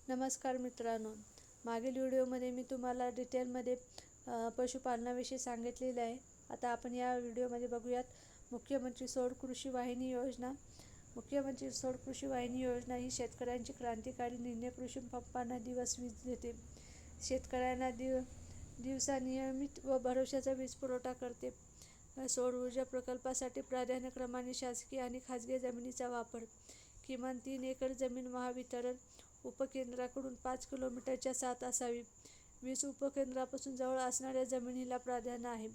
नमस्कार मित्रांनो, मागील व्हिडिओमध्ये मी तुम्हाला डिटेलमध्ये पशुपालनाविषयी सांगितलेले आहे. आता आपण या व्हिडिओमध्ये बघूयात मुख्यमंत्री सौर कृषी वाहिनी योजना. मुख्यमंत्री सौर कृषी वाहिनी योजना ही शेतकऱ्यांची क्रांतिकारी निर्णय. कृषी पंपांना दिवस वीज देते. शेतकऱ्यांना दिवसा नियमित व भरोशाचा वीज पुरवठा करते. सौर ऊर्जा प्रकल्पासाठी प्राधान्यक्रमाने शासकीय आणि खाजगी जमिनीचा वापर. किमान 3 एकर जमीन महावितरण उपकेंद्राकडून 5 किलोमीटरच्या आत असावी. वीज उपकेंद्रापासून जवळ असणाऱ्या जमिनीला प्राधान्य आहे.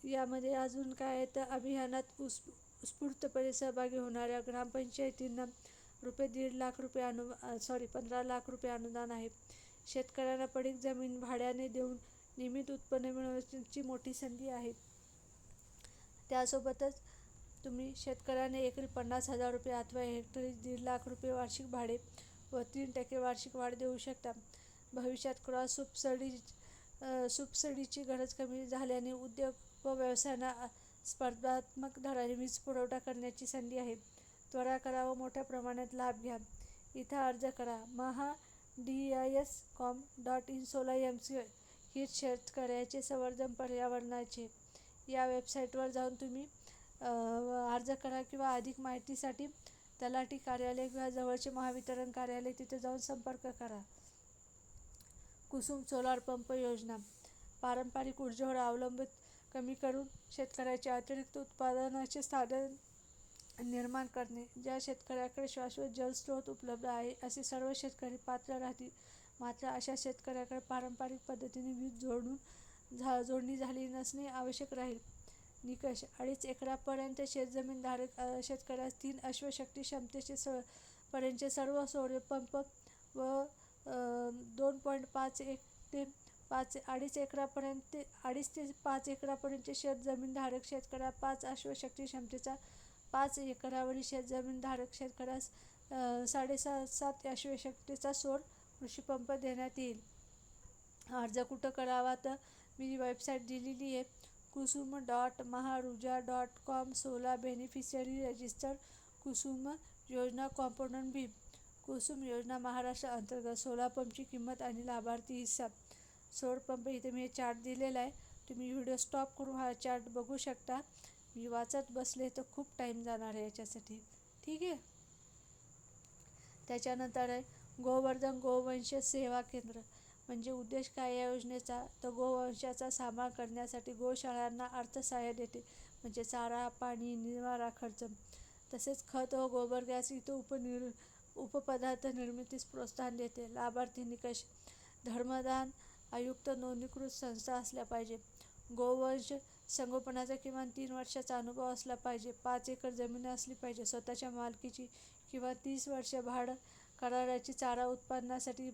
यामध्ये अजून काय आहे तर अभियानात उत्स्फूर्तपणे सहभागी होणाऱ्या ग्रामपंचायतींना ₹1.5 लाख 15 लाख रुपये अनुदान आहे. शेतकऱ्यांना पडीक जमीन भाड्याने देऊन नियमित उत्पन्न मिळवण्याची मोठी संधी आहे. त्यासोबतच तुम्ही शेतकऱ्यांना एकरी ₹50,000 अथवा हेक्टरी ₹1.5 लाख वार्षिक भाडे व 3% वार्षिक वाढ देऊ शकता. भविष्यात क्रॉस सबसिडीची गरज कमी झाल्याने उद्योग व व्यवसायांना स्पर्धात्मक दराने वीज पुरवठा करण्याची संधी आहे. त्वरा करा व मोठ्या प्रमाणात लाभ घ्या. इथं अर्ज करा. maha.dis.com.in सोला MC हित शेतकऱ्याचे संवर्धन पर्यावरणाचे या वेबसाईटवर जाऊन तुम्ही अर्ज करा किंवा अधिक माहितीसाठी तलाठी कार्यालय किंवा जवळचे महावितरण कार्यालय तिथे जाऊन संपर्क करा. कुसुम सोलार पंप योजना. पारंपरिक ऊर्जेवर अवलंबन कमी करून शेतकऱ्याचे अतिरिक्त उत्पादनाचे साधन निर्माण करणे. ज्या शेतकऱ्याकडे शाश्वत जलस्रोत उपलब्ध आहे असे सर्व शेतकरी पात्र राहतील. मात्र अशा शेतकऱ्याकडे पारंपरिक पद्धतीने वीज जोडणी झाली नसणे आवश्यक राहील. निकष: 2.5 एकरापर्यंत शेतजमीन धारक शेतकऱ्यास 3 अश्वशक्ती क्षमतेचे पर्यंतचे सर्व सौर पंप व 2.5 ते 5 एकरापर्यंतचे शेतजमीन धारक शेतकऱ्यास 5 अश्वशक्ती क्षमतेचा, 5 एकरावरील शेतजमीन धारक शेतकऱ्यास 7.5 अश्वशक्तीचा सौर कृषीपंप देण्यात येईल. अर्ज कुठं करावा तर मी वेबसाईट दिलेली आहे kusum.maharuja.com. सोला बेनिफिशियरी रजिस्टर. कुसुम योजना कॉम्पोनंट बी. कुसुम योजना महाराष्ट्र अंतर्गत सोलार पंपची किंमत आणि लाभार्थी हिस्सा. सौर पंप इथे मी चार्ट दिलेला आहे. तुम्ही व्हिडिओ स्टॉप करून हा चार्ट बघू शकता. मी वाचत बसले तर खूप टाईम जाणार आहे याच्यासाठी. ठीक आहे. त्याच्यानंतर आहे गोवर्धन गोवंश सेवा केंद्र. म्हणजे उद्देश काय या योजनेचा तर गोवंशाचा सांभाळ करण्यासाठी गोशाळांना अर्थसहाय्य देते. म्हणजे चारा, पाणी, निवारा खर्च, तसेच खत व गोबर गॅस इतर उपपदार्थ निर्मितीस प्रोत्साहन देते. लाभार्थी निकष: धर्मदान आयुक्त नोंदणीकृत संस्था असल्या पाहिजे. गोवंश संगोपनाचा किमान 3 वर्षाचा अनुभव असला पाहिजे. 5 एकर जमीन असली पाहिजे. स्वतःच्या मालकीची किंवा 30 वर्षे भाडं कराराची चारा उत्पादनासाठी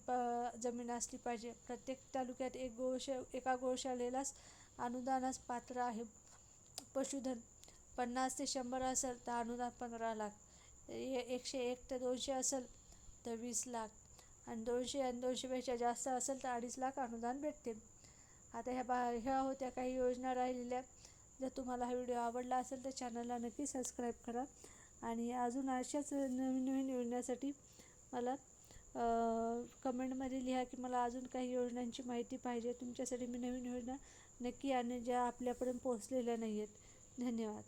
जमीन असली पाहिजे. प्रत्येक तालुक्यात एका गोशाळेलाच अनुदानास पात्र आहे. पशुधन 50 ते 100 असेल तर अनुदान 15 लाख, 101 ते 200 असेल तर 20 लाख आणि 200 आणि 200पेक्षा जास्त असेल तर 2.5 लाख अनुदान भेटते. आता ह्या होत्या काही योजना राहिलेल्या. जर तुम्हाला हा व्हिडिओ आवडला असेल तर चॅनलला नक्की सबस्क्राईब करा आणि अजून अशाच नवीन योजनेसाठी मला कमेंटमध्ये लिहा की मला अजून काही योजनांची माहिती पाहिजे. तुमच्यासाठी मी नवीन योजना नक्की आणेन ज्या आपल्यापर्यंत पोहोचलेल्या नाही आहेत. धन्यवाद.